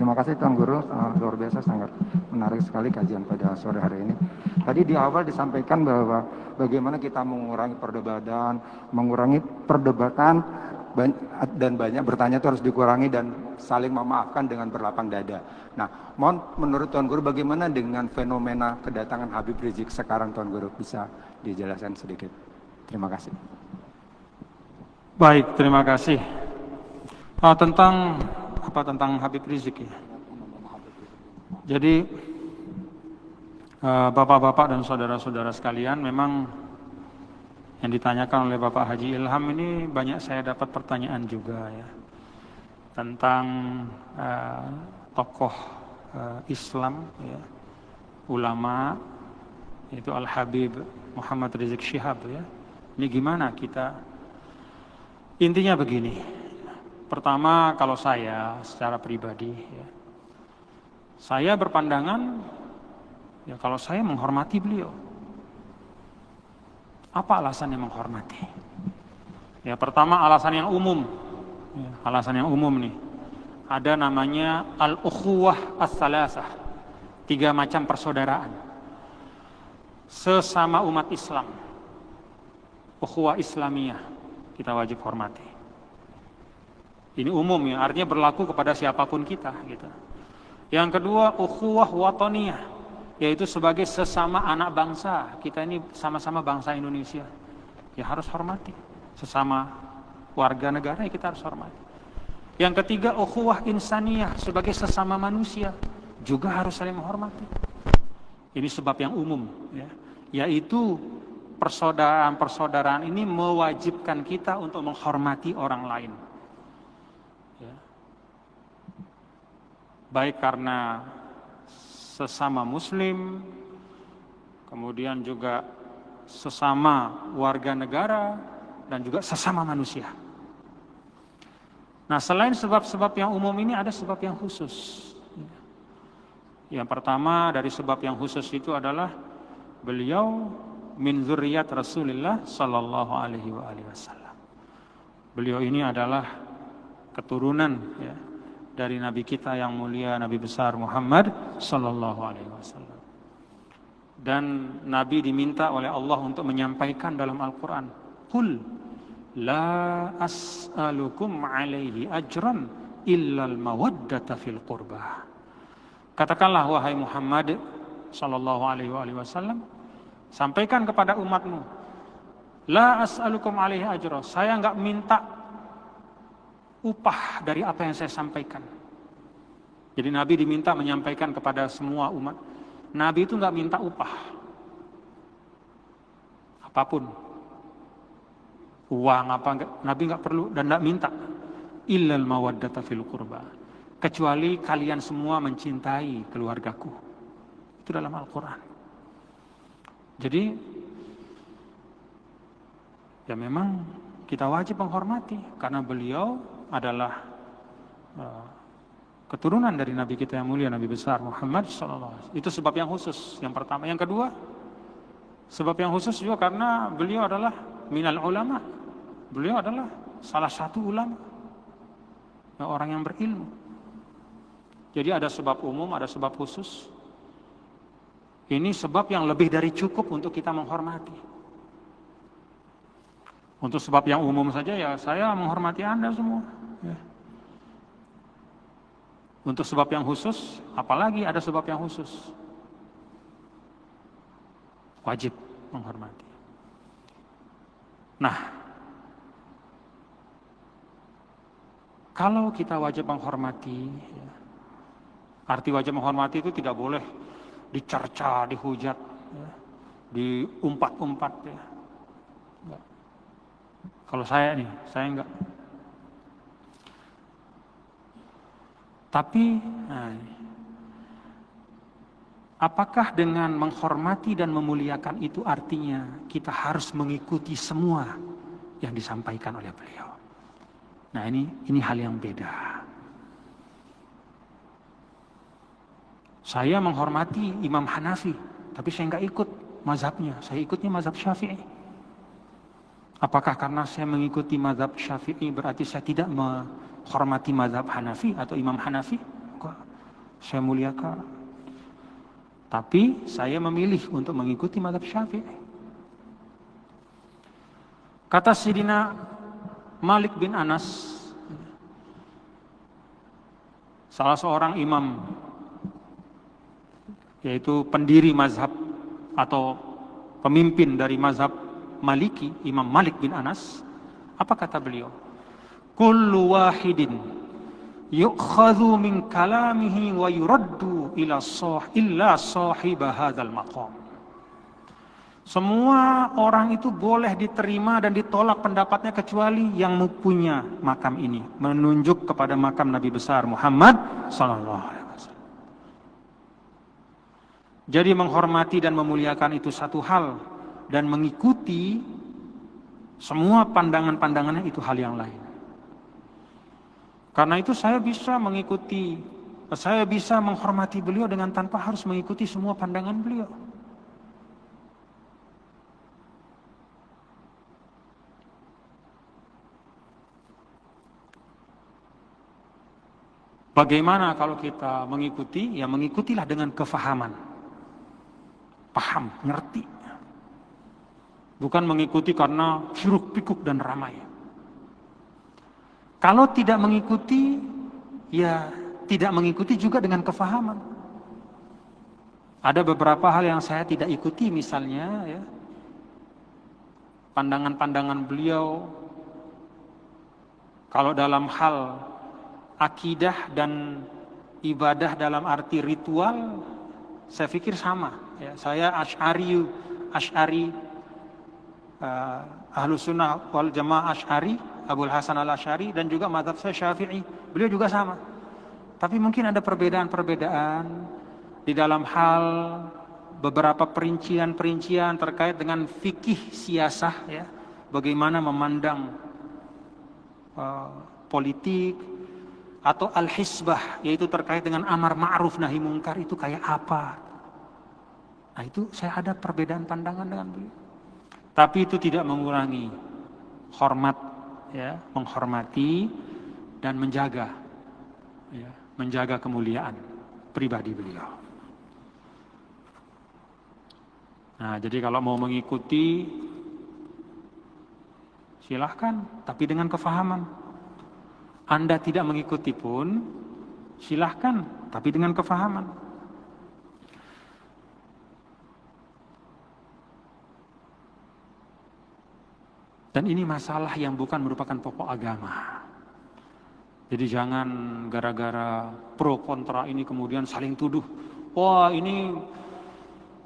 Terima kasih Tuan Guru, luar biasa, sangat menarik sekali kajian pada sore hari ini. Tadi di awal disampaikan bahwa bagaimana kita mengurangi perdebatan dan banyak bertanya itu harus dikurangi dan saling memaafkan dengan berlapang dada. Nah, mohon menurut Tuan Guru bagaimana dengan fenomena kedatangan Habib Rizik sekarang, Tuan Guru, bisa dijelaskan sedikit? Terima kasih. Baik, terima kasih. Tentang Habib Rizik ya. Jadi bapak-bapak dan saudara-saudara sekalian, memang yang ditanyakan oleh Bapak Haji Ilham ini banyak saya dapat pertanyaan juga ya, tentang tokoh Islam ya, ulama, yaitu Al-Habib Muhammad Rizik Syihab ya. Ini gimana kita? Intinya begini. Pertama, kalau saya secara pribadi ya, saya berpandangan ya, kalau saya menghormati beliau. Apa alasannya menghormati? Ya, pertama alasan yang umum. Ya, alasan yang umum nih. Ada namanya al-ukhuwah as-salasah. 3 macam persaudaraan. Sesama umat Islam. Ukhuwah Islamiyah. Kita wajib hormati. Ini umum ya, artinya berlaku kepada siapapun kita gitu. Yang kedua, ukhuwah wataniyah, yaitu sebagai sesama anak bangsa. Kita ini sama-sama bangsa Indonesia. Ya harus hormati. Sesama warga negara ya kita harus hormati. Yang ketiga, ukhuwah insaniyah, sebagai sesama manusia juga harus saling menghormati. Ini sebab yang umum ya, yaitu persaudaraan ini mewajibkan kita untuk menghormati orang lain. Baik karena sesama muslim, kemudian juga sesama warga negara, dan juga sesama manusia. Nah, selain sebab-sebab yang umum ini ada sebab yang khusus. Yang pertama dari sebab yang khusus itu adalah beliau min dzurriyyat Rasulullah sallallahu alaihi wasallam. Beliau ini adalah keturunan ya, dari Nabi kita yang mulia, Nabi besar Muhammad sallallahu alaihi wasallam. Dan Nabi diminta oleh Allah untuk menyampaikan dalam Al-Qur'an, "Qul la as'alukum 'alaihi ajran illal mawaddata fil qurbah." Katakanlah wahai Muhammad sallallahu alaihi wasallam, sampaikan kepada umatmu, la as'alukum 'alaihi ajran, saya enggak minta upah dari apa yang saya sampaikan. Jadi Nabi diminta menyampaikan kepada semua umat. Nabi itu enggak minta upah apapun, uang apa enggak, Nabi enggak perlu dan enggak minta. Illal mawaddata fil qurba, kecuali kalian semua mencintai keluargaku. Itu dalam Al-Quran. Jadi ya memang kita wajib menghormati karena beliau adalah keturunan dari Nabi kita yang mulia, Nabi besar Muhammad SAW. Itu sebab yang khusus yang pertama. Yang kedua, sebab yang khusus juga karena beliau adalah minal ulama. Beliau adalah salah satu ulama, orang yang berilmu. Jadi ada sebab umum, ada sebab khusus. Ini sebab yang lebih dari cukup untuk kita menghormati. Untuk sebab yang umum saja ya saya menghormati Anda semua ya. Untuk sebab yang khusus, apalagi ada sebab yang khusus, wajib menghormati. Nah, kalau kita wajib menghormati ya, arti wajib menghormati itu tidak boleh dicerca, dihujat ya, diumpat-umpat ya. Kalau saya enggak. Tapi, apakah dengan menghormati dan memuliakan itu artinya kita harus mengikuti semua yang disampaikan oleh beliau? Nah, ini hal yang beda. Saya menghormati Imam Hanafi, tapi saya enggak ikut mazhabnya. Saya ikutnya mazhab Syafi'i. Apakah karena saya mengikuti mazhab Syafi'i berarti saya tidak menghormati mazhab Hanafi atau Imam Hanafi? saya muliakan. Tapi saya memilih untuk mengikuti mazhab Syafi'i. Kata Sayyidina Malik bin Anas, salah seorang imam, yaitu pendiri mazhab atau pemimpin dari mazhab Maliki, Imam Malik bin Anas, apa kata beliau? Kullu wahidin yu'khadhu min kalamihi wa yuraddu illa sahiba hadzal maqam. Semua orang itu boleh diterima dan ditolak pendapatnya kecuali yang mempunyai makam ini, menunjuk kepada makam Nabi besar Muhammad sallallahu alaihi wasallam. Jadi menghormati dan memuliakan itu satu hal, dan mengikuti semua pandangan-pandangannya itu hal yang lain. Karena itu saya bisa menghormati beliau dengan tanpa harus mengikuti semua pandangan beliau. Bagaimana kalau kita mengikuti? Ya mengikutilah dengan kefahaman. Paham, ngerti. Bukan mengikuti karena hiruk pikuk dan ramai. Kalau tidak mengikuti, ya tidak mengikuti juga dengan kefahaman. Ada beberapa hal yang saya tidak ikuti, misalnya ya, pandangan-pandangan beliau kalau dalam hal akidah dan ibadah dalam arti ritual, saya pikir sama. Ya, saya Asy'ari, Ahlus Sunnah wal Jamaah Asy'ari, Abul Hasan al-Asy'ari, dan juga mazhab saya Syafi'i. Beliau juga sama. Tapi mungkin ada perbedaan-perbedaan di dalam hal beberapa perincian-perincian terkait dengan fikih siasah, ya, bagaimana memandang politik, atau al-hisbah, yaitu terkait dengan amar ma'ruf nahi mungkar itu kayak apa. Nah itu saya ada perbedaan pandangan dengan beliau. Tapi itu tidak mengurangi hormat, ya, menghormati dan menjaga, ya, menjaga kemuliaan pribadi beliau. Nah, jadi kalau mau mengikuti silahkan, tapi dengan kefahaman. Anda tidak mengikuti pun silahkan, tapi dengan kefahaman. Dan ini masalah yang bukan merupakan pokok agama. Jadi jangan gara-gara pro kontra ini kemudian saling tuduh. Wah ini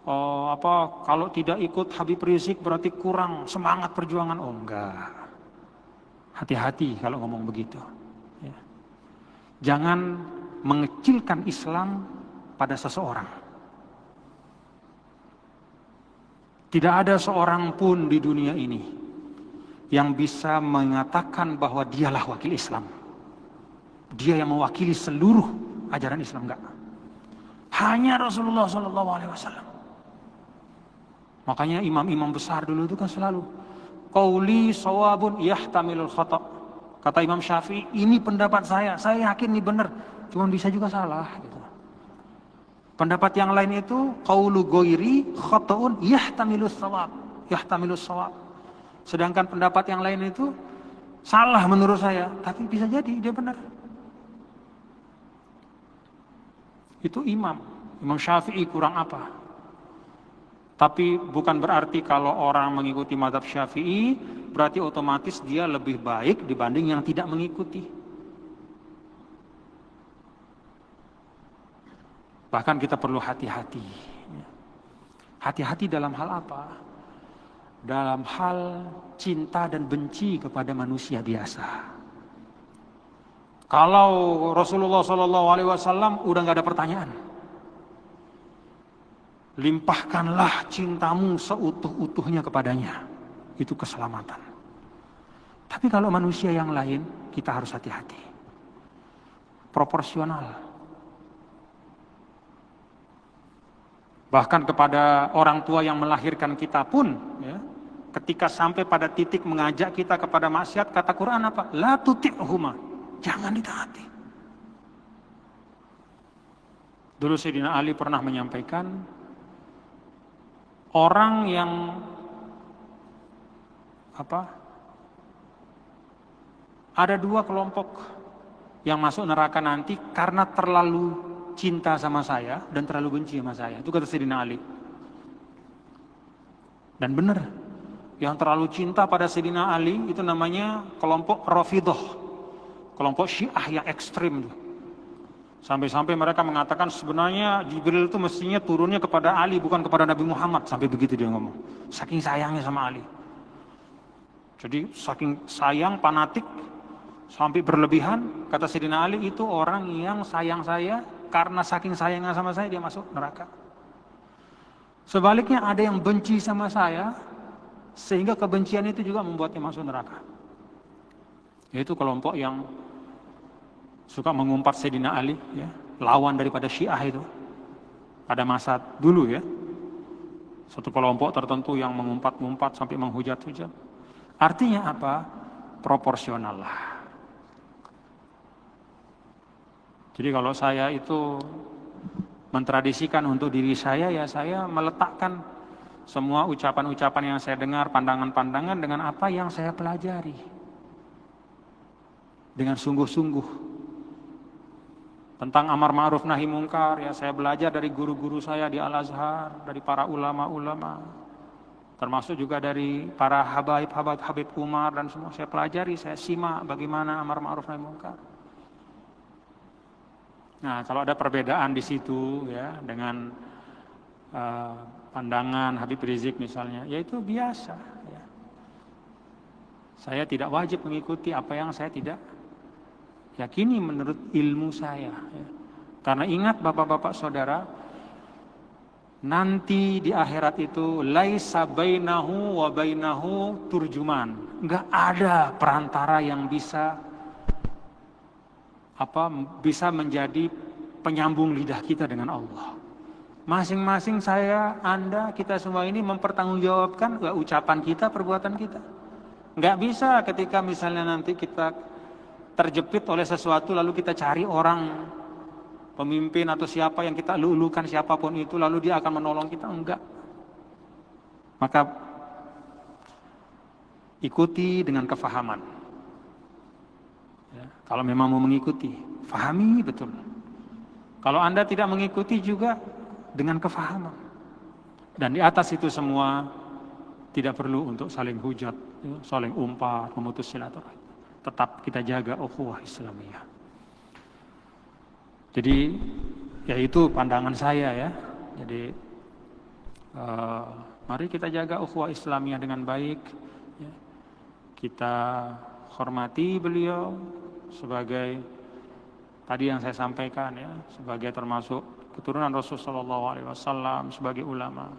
kalau tidak ikut Habib Rizik berarti kurang semangat perjuangan. Oh enggak. Hati-hati kalau ngomong begitu. Ya. Jangan mengecilkan Islam pada seseorang. Tidak ada seorang pun di dunia ini yang bisa mengatakan bahwa dialah wakil Islam. Dia yang mewakili seluruh ajaran Islam, enggak. Hanya Rasulullah SAW. Makanya imam-imam besar dulu itu kan selalu qauli shawabun yahtamilul khata'. Kata Imam Syafi'i, ini pendapat saya yakin ini benar, cuma bisa juga salah gitu. Pendapat yang lain itu qaulu ghairi khata'un yahtamilus shawab. Sedangkan pendapat yang lain itu salah menurut saya, tapi bisa jadi dia benar. Itu Imam Syafi'i kurang apa? Tapi bukan berarti kalau orang mengikuti mazhab Syafi'i berarti otomatis dia lebih baik dibanding yang tidak mengikuti. Bahkan kita perlu hati-hati. Hati-hati dalam hal apa? Dalam hal cinta dan benci kepada manusia biasa. Kalau Rasulullah SAW udah nggak ada pertanyaan. Limpahkanlah cintamu seutuh-utuhnya kepadanya. Itu keselamatan. Tapi kalau manusia yang lain, kita harus hati-hati. Proporsional. Bahkan kepada orang tua yang melahirkan kita pun, ya, ketika sampai pada titik mengajak kita kepada maksiat, kata Quran apa? La tuti'huma. Jangan ditaati. Dulu Sayyidina Ali pernah menyampaikan, orang yang ada 2 kelompok yang masuk neraka nanti karena terlalu cinta sama saya dan terlalu benci sama saya. Itu kata Sayyidina Ali. Dan benar, yang terlalu cinta pada Sayyidina Ali itu namanya kelompok Rafidhah, kelompok Syiah yang ekstrim. Sampai-sampai mereka mengatakan sebenarnya Jibril itu mestinya turunnya kepada Ali bukan kepada Nabi Muhammad. Sampai begitu dia ngomong. Saking sayangnya sama Ali. Jadi saking sayang, fanatik, sampai berlebihan. Kata Sayyidina Ali, itu orang yang sayang saya, karena saking sayangnya sama saya dia masuk neraka. Sebaliknya ada yang benci sama saya, sehingga kebencian itu juga membuatnya masuk neraka. Yaitu kelompok yang suka mengumpat Sayyidina Ali, ya, lawan daripada Syiah itu. Pada masa dulu ya, satu kelompok tertentu yang mengumpat-ngumpat sampai menghujat-hujat. Artinya apa? Proporsional lah. Jadi kalau saya itu mentradisikan untuk diri saya, ya saya meletakkan semua ucapan-ucapan yang saya dengar, pandangan-pandangan dengan apa yang saya pelajari. Dengan sungguh-sungguh. Tentang amar ma'ruf nahi mungkar, ya saya belajar dari guru-guru saya di Al-Azhar, dari para ulama-ulama, termasuk juga dari para Habib Umar dan semua saya pelajari, saya simak bagaimana amar ma'ruf nahi mungkar. Nah, kalau ada perbedaan di situ ya dengan pandangan Habib Rizik misalnya, ya itu biasa ya. Saya tidak wajib mengikuti apa yang saya tidak yakini menurut ilmu saya ya. Karena ingat bapak-bapak saudara, nanti di akhirat itu laisa bainahu wa bainahu turjuman. Enggak ada perantara yang bisa menjadi penyambung lidah kita dengan Allah. Masing-masing saya, Anda, kita semua ini mempertanggungjawabkan ucapan kita, perbuatan kita. Enggak bisa ketika misalnya nanti kita terjepit oleh sesuatu lalu kita cari orang pemimpin atau siapa yang kita lulukan, siapapun itu, lalu dia akan menolong kita. Enggak. Maka ikuti dengan kefahaman ya, kalau memang mau mengikuti, fahami betul. Kalau Anda tidak mengikuti juga dengan kefahaman. Dan di atas itu semua tidak perlu untuk saling hujat ya, saling umpat, memutus silaturahmi. Tetap kita jaga ukhuwah Islamiyah. Jadi ya itu pandangan saya ya. Jadi mari kita jaga ukhuwah Islamiyah dengan baik ya. Kita hormati beliau sebagai tadi yang saya sampaikan ya, sebagai termasuk keturunan Rasulullah SAW, sebagai ulama.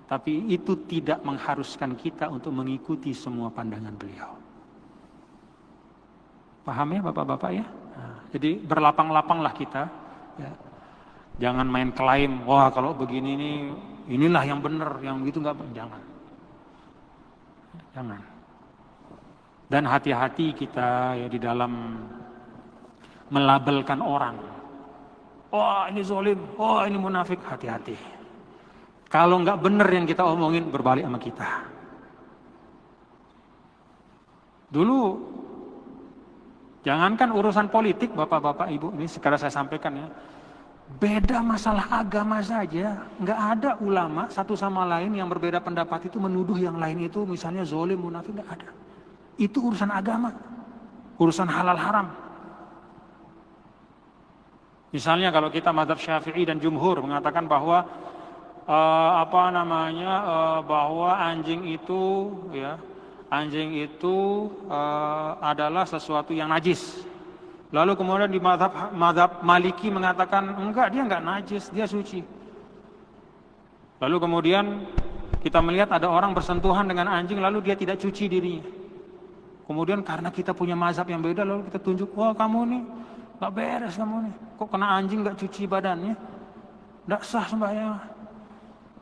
Tapi itu tidak mengharuskan kita untuk mengikuti semua pandangan beliau. Paham ya bapak-bapak ya? Nah, jadi berlapang-lapanglah kita ya. Jangan main klaim, wah kalau begini inilah yang benar, yang begitu enggak, jangan. Dan hati-hati kita ya di dalam melabelkan orang. Wah ini zalim, wah ini munafik, hati-hati. Kalau enggak benar yang kita omongin, berbalik sama kita. Dulu jangankan urusan politik, bapak-bapak, ibu, ini sekarang saya sampaikan ya. Beda masalah agama saja, nggak ada ulama satu sama lain yang berbeda pendapat itu menuduh yang lain itu misalnya zalim, munafik, nggak ada. Itu urusan agama, urusan halal haram. Misalnya kalau kita mazhab Syafi'i dan Jumhur mengatakan bahwa bahwa anjing itu adalah sesuatu yang najis. Lalu kemudian di mazhab Maliki mengatakan enggak, dia enggak najis, dia suci. Lalu kemudian kita melihat ada orang bersentuhan dengan anjing lalu dia tidak cuci dirinya. Kemudian karena kita punya mazhab yang beda lalu kita tunjuk, wah kamu nih enggak beres, kamu nih kok kena anjing enggak cuci badannya, enggak sah sembahyang.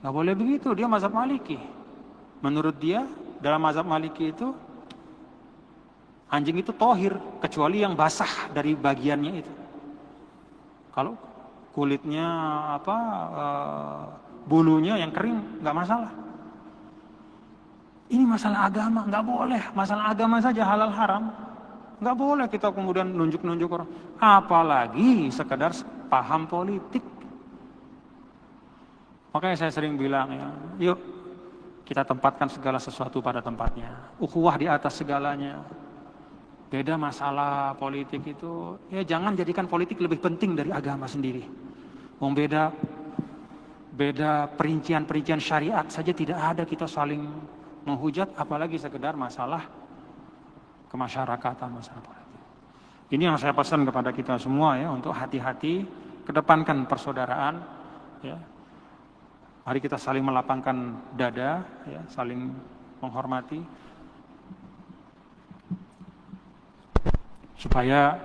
Enggak boleh begitu, dia mazhab Maliki. Menurut dia dalam mazhab Maliki itu anjing itu tohir kecuali yang basah dari bagiannya itu. kulitnya apa, bulunya yang kering nggak masalah. Ini masalah agama, nggak boleh. Masalah agama saja halal haram, nggak boleh kita kemudian nunjuk-nunjuk orang. Apalagi sekedar paham politik. Makanya saya sering bilang ya, yuk kita tempatkan segala sesuatu pada tempatnya. Ukhuwah di atas segalanya. Beda masalah politik itu, ya jangan jadikan politik lebih penting dari agama sendiri. Beda perincian-perincian syariat saja tidak ada, kita saling menghujat, apalagi sekedar masalah kemasyarakatan, masalah politik. Ini yang saya pesan kepada kita semua ya, untuk hati-hati, kedepankan persaudaraan ya. Mari kita saling melapangkan dada ya, saling menghormati supaya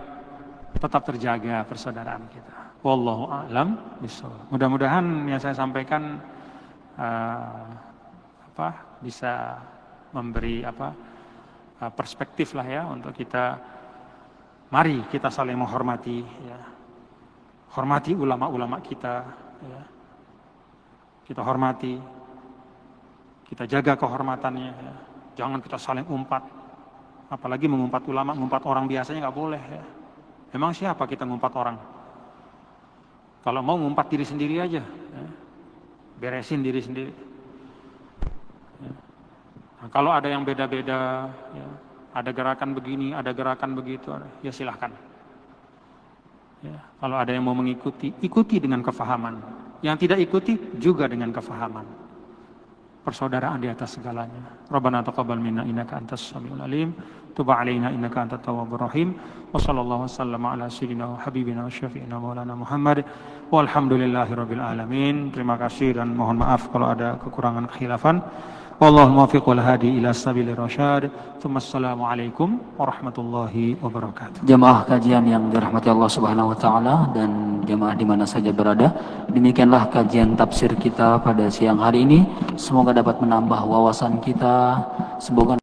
tetap terjaga persaudaraan kita. Wallahu a'lam bishawab. Mudah-mudahan yang saya sampaikan bisa memberi perspektif lah ya untuk kita. Mari kita saling menghormati ya. Hormati ulama-ulama kita ya. Kita hormati, kita jaga kehormatannya ya. Jangan kita saling umpat. Apalagi mengumpat ulama, ngumpat orang biasanya nggak boleh ya. Emang siapa kita ngumpat orang? Kalau mau ngumpat diri sendiri aja ya. Beresin diri sendiri ya. Nah, kalau ada yang beda-beda ya, ada gerakan begini, ada gerakan begitu ya, silahkan ya. Kalau ada yang mau mengikuti, ikuti dengan kefahaman. Yang tidak ikuti juga dengan kefahaman. Persaudaraan di atas segalanya. Rabbana taqabbal minna innaka antas samiul alim, tub 'alaina innaka antat tawwabur rahim. Wa sallallahu wasallama ala sayyidina wa habibina wa syafi'ina maulana Muhammad. Walhamdulillahirabbil alamin. Terima kasih dan mohon maaf kalau ada kekurangan kekhilafan. Wallahul muwaffiq wal hadi ila sabilir rasyad. Assalamualaikum warahmatullahi wabarakatuh. Jemaah kajian yang dirahmati Allah Subhanahu wa taala dan jemaah di mana saja berada, demikianlah kajian tafsir kita pada siang hari ini. Semoga dapat menambah wawasan kita. Semoga